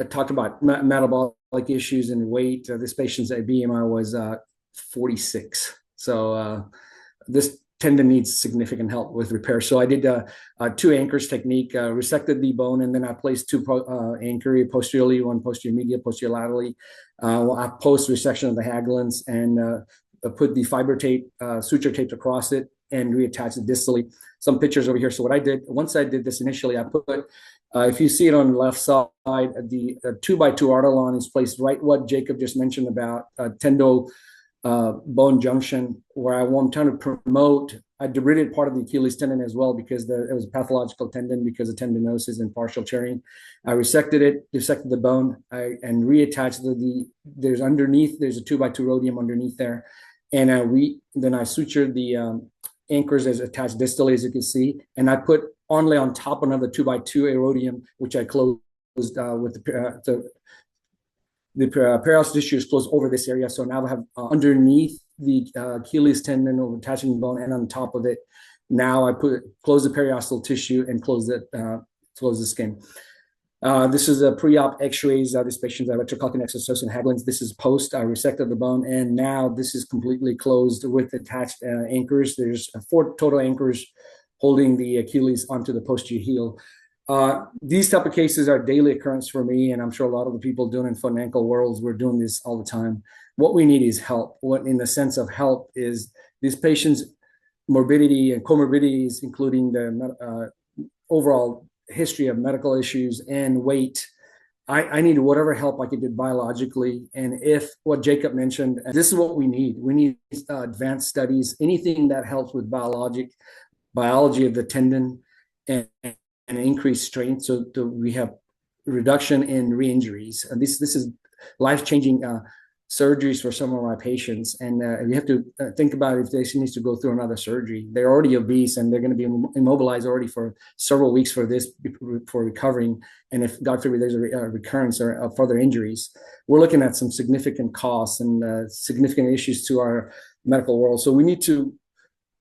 I talked about metabolic issues and weight. This patient's BMI was 46. So this tendon needs significant help with repair. So I did two anchors technique, resected the bone, and then I placed two anchor posteriorly, one posterior medial, posterior laterally. I post resection of the Haglund's and put the fiber tape, suture taped across it, and reattached it distally. Some pictures over here. So what I did, once I did this initially, I put, if you see it on the left side, the 2x2 Artelon is placed right what Jacob just mentioned about Tendon-Bone junction, where I'm trying to promote. I debrided part of the Achilles tendon as well, because it was a pathological tendon because of tendinosis and partial tearing. I resected the bone, and reattached there's a 2x2 rhodium underneath there. And then I sutured the anchors as attached distally, as you can see. And I put onlay on top another 2x2 rhodium, which I closed with the periosseous tissue is closed over this area. So now I have underneath the Achilles tendon or attaching bone, and on top of it, now I close the periosseal tissue and close the skin. This is a pre-op X-rays. This patient's electroculkin exosuction Haglund's. This is post. I resected the bone, and now this is completely closed with attached anchors. There's 4 total anchors holding the Achilles onto the posterior heel. These type of cases are daily occurrence for me, and I'm sure a lot of the people doing in foot and ankle worlds, we're doing this all the time. What we need is help. What in the sense of help is these patients' morbidity and comorbidities, including the overall history of medical issues and weight. I need whatever help I could get biologically. And if what Jacob mentioned, this is what we need. We need advanced studies, anything that helps with biology of the tendon and increased strength, so we have reduction in re-injuries. And this is life-changing surgeries for some of my patients, and we have to think about if they needs to go through another surgery. They're already obese, and they're going to be immobilized already for several weeks for recovering. And if God forbid there's a recurrence or further injuries, we're looking at some significant costs and significant issues to our medical world. So we need to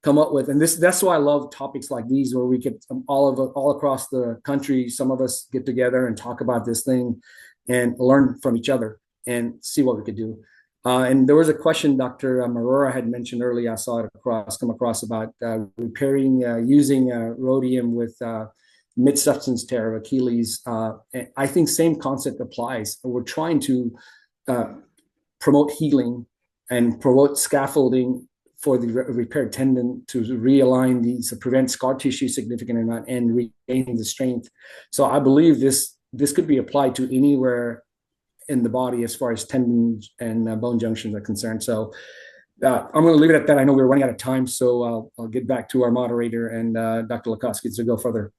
come up with, and that's why I love topics like these, where we get all across the country. Some of us get together and talk about this thing and learn from each other and see what we could do. And there was a question Dr. Marora had mentioned earlier. I saw it come across about repairing using rhodium with mid-substance tear of Achilles. I think same concept applies. We're trying to promote healing and promote scaffolding for the repaired tendon to realign these, to prevent scar tissue significant amount and regain the strength. So I believe this could be applied to anywhere in the body as far as tendons and bone junctions are concerned. So I'm going to leave it at that. I know we're running out of time, so I'll get back to our moderator and Dr. Laskovski to go further.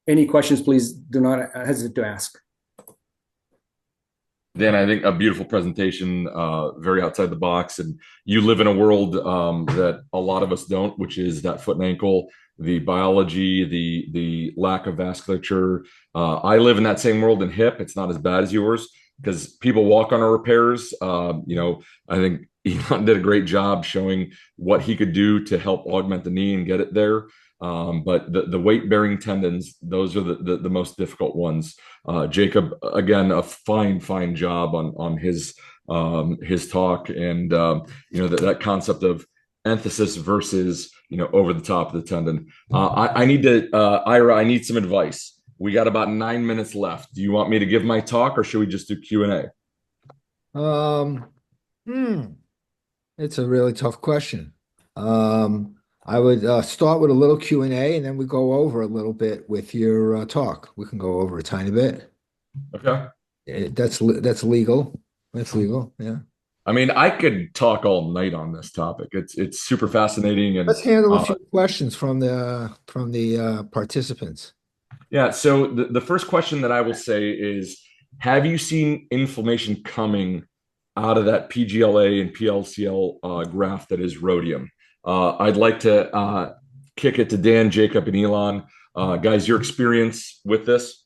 Any questions, please do not hesitate to ask. Dan, I think a beautiful presentation, very outside the box. And you live in a world that a lot of us don't, which is that foot and ankle, the biology, the lack of vasculature. I live in that same world in hip. It's not as bad as yours because people walk on our repairs. I think Elan did a great job showing what he could do to help augment the knee and get it there. But the weight-bearing tendons, those are the most difficult ones. Jacob, again, a fine job on his talk, and that concept of emphasis versus over the top of the tendon. I need to Ira, I need some advice. We got about 9 minutes left. Do you want me to give my talk, or should we just do Q&A? It's a really tough question. I would start with a little Q&A, and then we go over a little bit with your talk. We can go over a tiny bit. Okay. That's legal. That's legal. Yeah. I mean, I could talk all night on this topic. It's super fascinating, and let's handle a few questions from the participants. Yeah. So the first question that I will say is, have you seen inflammation coming out of that PGLA and PLCL graft that is rhodium? I'd like to kick it to Dan, Jacob, and Elan. Guys, your experience with this?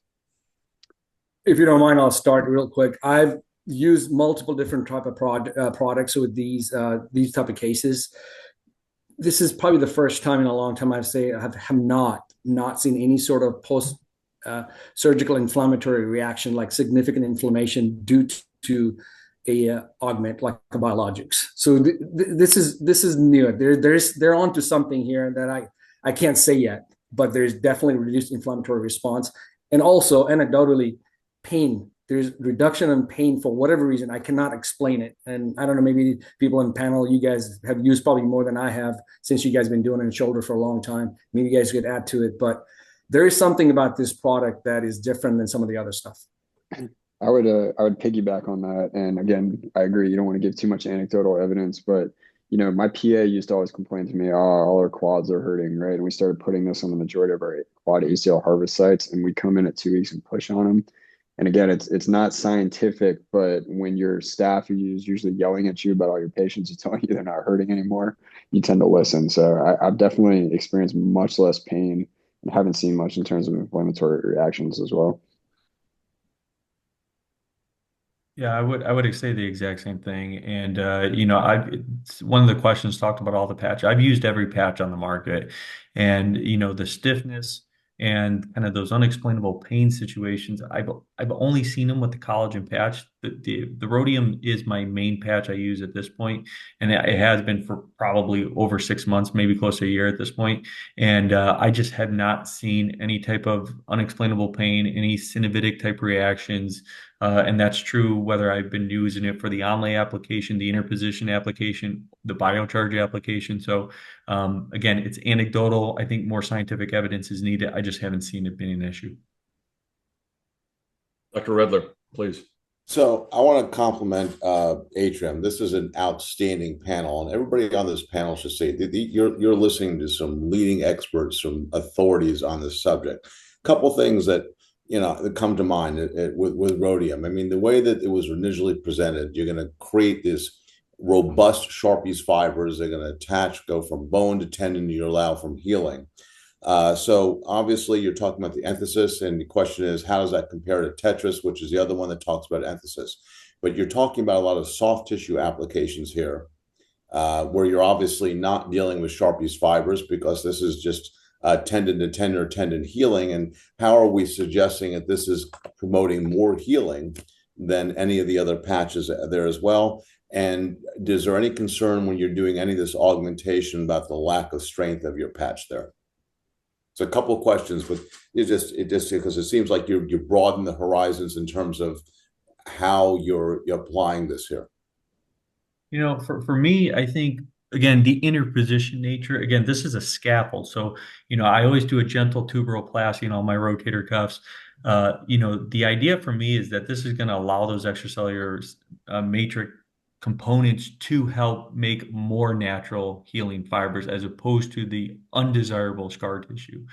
If you don't mind, I'll start real quick. I've used multiple different type of products with these type of cases. This is probably the first time in a long time I've not seen any sort of post surgical inflammatory reaction, like significant inflammation due to a augment like the biologics. So this is new. They're onto something here that I can't say yet, but there's definitely reduced inflammatory response, and also anecdotally pain. There's reduction in pain for whatever reason. I cannot explain it, and I don't know. Maybe people in the panel, you guys have used probably more than I have, since you guys have been doing it in shoulder for a long time. Maybe you guys could add to it, but there is something about this product that is different than some of the other stuff. I would piggyback on that. And again, I agree. You don't want to give too much anecdotal evidence, but my PA used to always complain to me, all our quads are hurting, right? And we started putting this on the majority of our quad ACL harvest sites, and we come in at 2 weeks and push on them. And again, it's not scientific, but when your staff is usually yelling at you about all your patients and telling you they're not hurting anymore, you tend to listen. So I've definitely experienced much less pain and haven't seen much in terms of inflammatory reactions as well. Yeah, I would say the exact same thing. And one of the questions talked about all the patch. I've used every patch on the market, and the stiffness and kind of those unexplainable pain situations. I've only seen them with the collagen patch. The rhodium is my main patch I use at this point, and it has been for probably over 6 months, maybe close to a year at this point. And I just have not seen any type of unexplainable pain, any synovitic type reactions. And that's true whether I've been using it for the onlay application, the interposition application, the biocharge application. So again, it's anecdotal. I think more scientific evidence is needed. I just haven't seen it being an issue. Dr. Redler, please. So I want to compliment Atrium. This is an outstanding panel, and everybody on this panel should say you're listening to some leading experts, some authorities on this subject. A couple things that that come to mind with rhodium. I mean, the way that it was initially presented, you're going to create this robust Sharpie's fibers. They're going to attach, go from bone to tendon. You allow from healing. So obviously you're talking about the enthesis, and the question is, how does that compare to Tetris, which is the other one that talks about enthesis? But you're talking about a lot of soft tissue applications here, where you're obviously not dealing with Sharpie's fibers, because this is just tendon to tendon or tendon healing. And how are we suggesting that this is promoting more healing than any of the other patches there as well? And is there any concern when you're doing any of this augmentation about the lack of strength of your patch there? So a couple of questions, but it just because it seems like you broaden the horizons in terms of how you're applying this here. For me, I think, again, the interposition nature, again, this is a scaffold. So, I always do a gentle tuberoplasty in all my rotator cuffs. The idea for me is that this is going to allow those extracellular matrix components to help make more natural healing fibers as opposed to the undesirable scar tissue.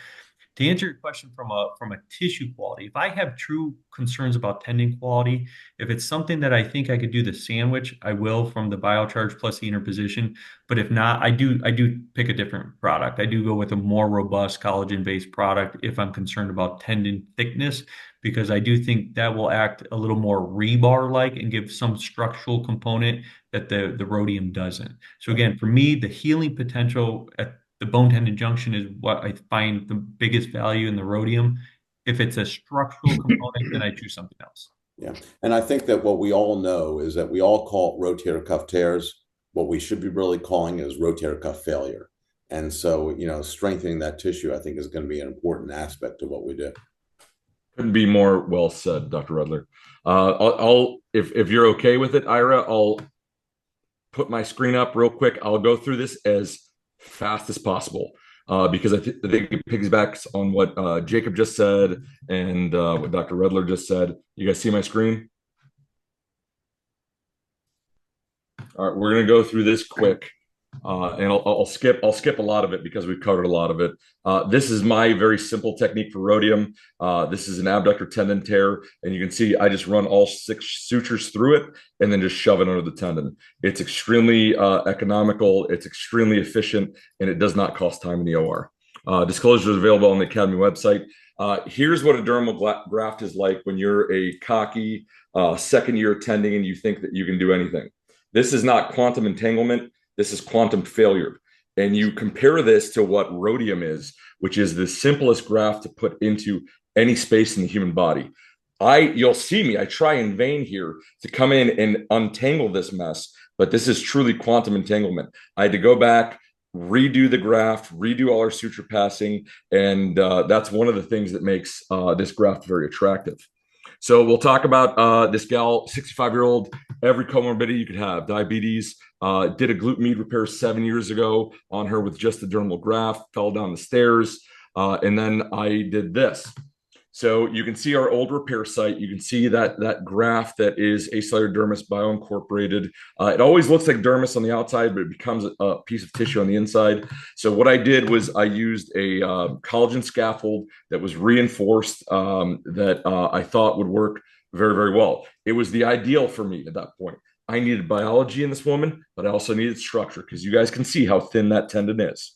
To answer your question from a tissue quality, if I have true concerns about tendon quality, if it's something that I think I could do the sandwich, I will from the biocharge plus the interposition. But if not, I do pick a different product. I do go with a more robust collagen-based product if I'm concerned about tendon thickness, because I do think that will act a little more rebar-like and give some structural component that the rhodium doesn't. So again, for me, the healing potential at the bone tendon junction is what I find the biggest value in the rhodium. If it's a structural component, then I choose something else. Yeah. And I think that what we all know is that we all call it rotator cuff tears. What we should be really calling is rotator cuff failure. And so, strengthening that tissue, I think, is going to be an important aspect of what we do. Couldn't be more well said, Dr. Rudler. I'll if you're okay with it, Ira, I'll put my screen up real quick. I'll go through this as fast as possible because I think it piggybacks on what Jacob just said and what Dr. Rudler just said. You guys see my screen? All right, we're going to go through this quick. And I'll skip a lot of it because we've covered a lot of it. This is my very simple technique for rhodium. This is an abductor tendon tear, and you can see I just run all 6 sutures through it and then just shove it under the tendon. It's extremely economical, it's extremely efficient, and it does not cost time in the OR. Disclosure is available on the Academy website. Here's what a dermal graft is like when you're a cocky second-year attending and you think that you can do anything. This is not quantum entanglement. This is quantum failure. And you compare this to what rhodium is, which is the simplest graft to put into any space in the human body. You'll see me, I try in vain here to come in and untangle this mess, but this is truly quantum entanglement. I had to go back, redo the graft, redo all our suture passing, and that's one of the things that makes this graft very attractive. So we'll talk about this gal, 65-year-old, every comorbidity you could have, diabetes, did a glute med repair 7 years ago on her with just the dermal graft, fell down the stairs, and then I did this. So you can see our old repair site. You can see that graft that is acellular dermis bioincorporated. It always looks like dermis on the outside, but it becomes a piece of tissue on the inside. So what I did was I used a collagen scaffold that was reinforced that I thought would work very, very well. It was the ideal for me at that point. I needed biology in this woman, but I also needed structure because you guys can see how thin that tendon is.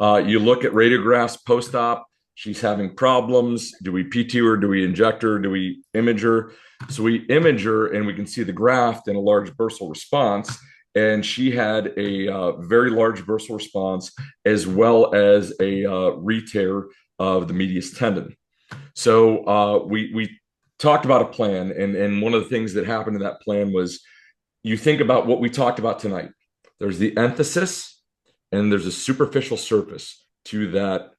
You look at radiographs post-op. She's having problems. Do we PT her? Do we inject her? Do we image her? So we image her and we can see the graft and a large bursal response. And she had a very large bursal response as well as a re-tear of the medius tendon. So we talked about a plan, and one of the things that happened in that plan was you think about what we talked about tonight. There's the enthesis and there's a superficial surface to that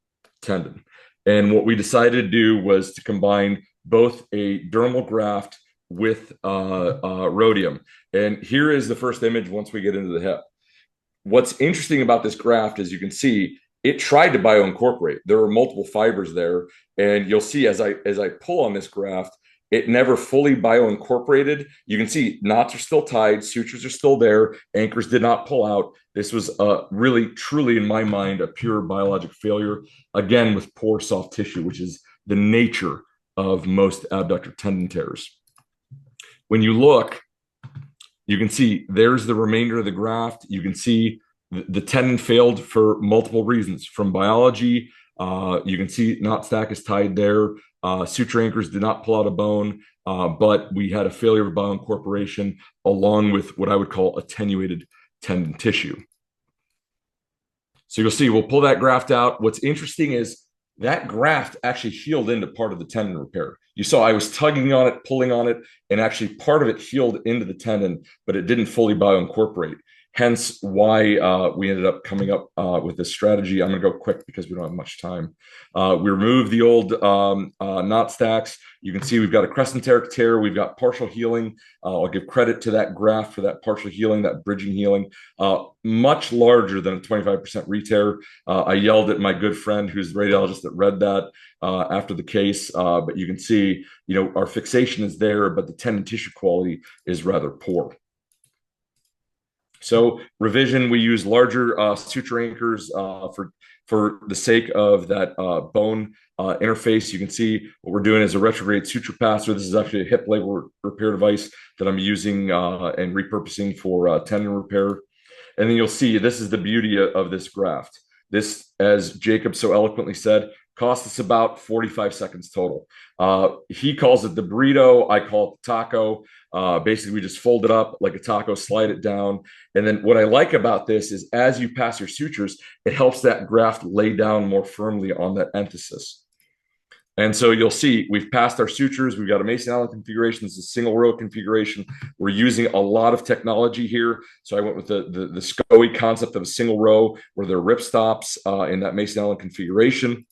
tendon. And what we decided to do was to combine both a dermal graft with rhodium. And here is the first image once we get into the hip. What's interesting about this graft is you can see it tried to bioincorporate. There were multiple fibers there, and you'll see as I pull on this graft, it never fully bioincorporated. You can see knots are still tied, sutures are still there, anchors did not pull out. This was really, truly, in my mind, a pure biologic failure, again, with poor soft tissue, which is the nature of most abductor tendon tears. When you look, you can see there's the remainder of the graft. You can see the tendon failed for multiple reasons. From biology, you can see knot stack is tied there. Suture anchors did not pull out a bone, but we had a failure of bioincorporation along with what I would call attenuated tendon tissue. So you'll see, we'll pull that graft out. What's interesting is that graft actually healed into part of the tendon repair. You saw I was tugging on it, pulling on it, and actually part of it healed into the tendon, but it didn't fully bioincorporate. Hence why we ended up coming up with this strategy. I'm going to go quick because we don't have much time. We removed the old knot stacks. You can see we've got a crescenteric tear. We've got partial healing. I'll give credit to that graft for that partial healing, that bridging healing. Much larger than a 25% re-tear. I yelled at my good friend who's the radiologist that read that after the case. But you can see, our fixation is there, but the tendon tissue quality is rather poor. So revision, we use larger suture anchors for the sake of that bone interface. You can see what we're doing is a retrograde suture passer. This is actually a hip label repair device that I'm using and repurposing for tendon repair. And then you'll see this is the beauty of this graft. This, as Jacob so eloquently said, cost us about 45 seconds total. He calls it the burrito. I call it the taco. Basically, we just fold it up like a taco, slide it down. And then what I like about this is as you pass your sutures, it helps that graft lay down more firmly on that enthesis. And so you'll see we've passed our sutures. We've got a Mason Allen configuration. This is a single row configuration. We're using a lot of technology here. So I went with the SCOE concept of a single row where there are rip stops in that Mason Allen configuration.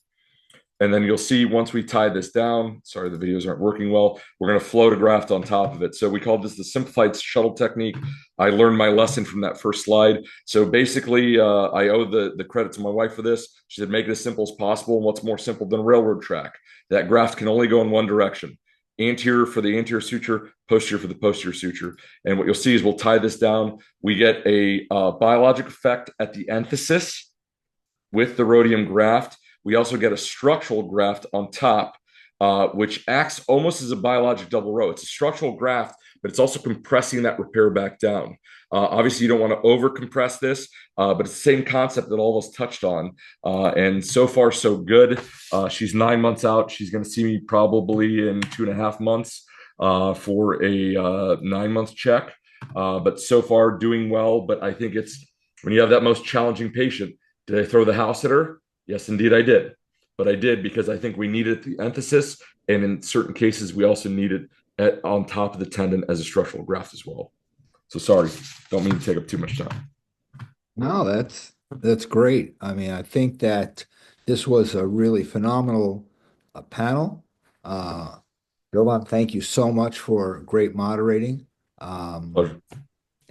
And then you'll see once we tie this down, sorry, the videos aren't working well, we're going to float a graft on top of it. So we call this the simplified shuttle technique. I learned my lesson from that first slide. So basically, I owe the credit to my wife for this. She said, make it as simple as possible. And what's more simple than a railroad track? That graft can only go in one direction. Anterior for the anterior suture, posterior for the posterior suture. And what you'll see is we'll tie this down. We get a biologic effect at the enthesis with the rhodium graft. We also get a structural graft on top, which acts almost as a biologic double row. It's a structural graft, but it's also compressing that repair back down. Obviously, you don't want to over compress this, but it's the same concept that all of us touched on. And so far, so good. She's 9 months out. She's going to see me probably in 2.5 months for a 9-month check. But so far, doing well. But I think it's when you have that most challenging patient, did I throw the house at her? Yes, indeed, I did. But I did because I think we needed the enthesis. And in certain cases, we also needed it on top of the tendon as a structural graft as well. So sorry, don't mean to take up too much time. No, that's great. I mean, I think that this was a really phenomenal panel. Jovan, thank you so much for great moderating. Pleasure.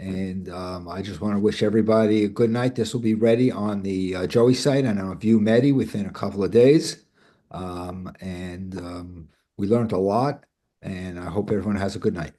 And I just want to wish everybody a good night. This will be ready on the Joey site and on View Medi within a couple of days. We learned a lot, and I hope everyone has a good night.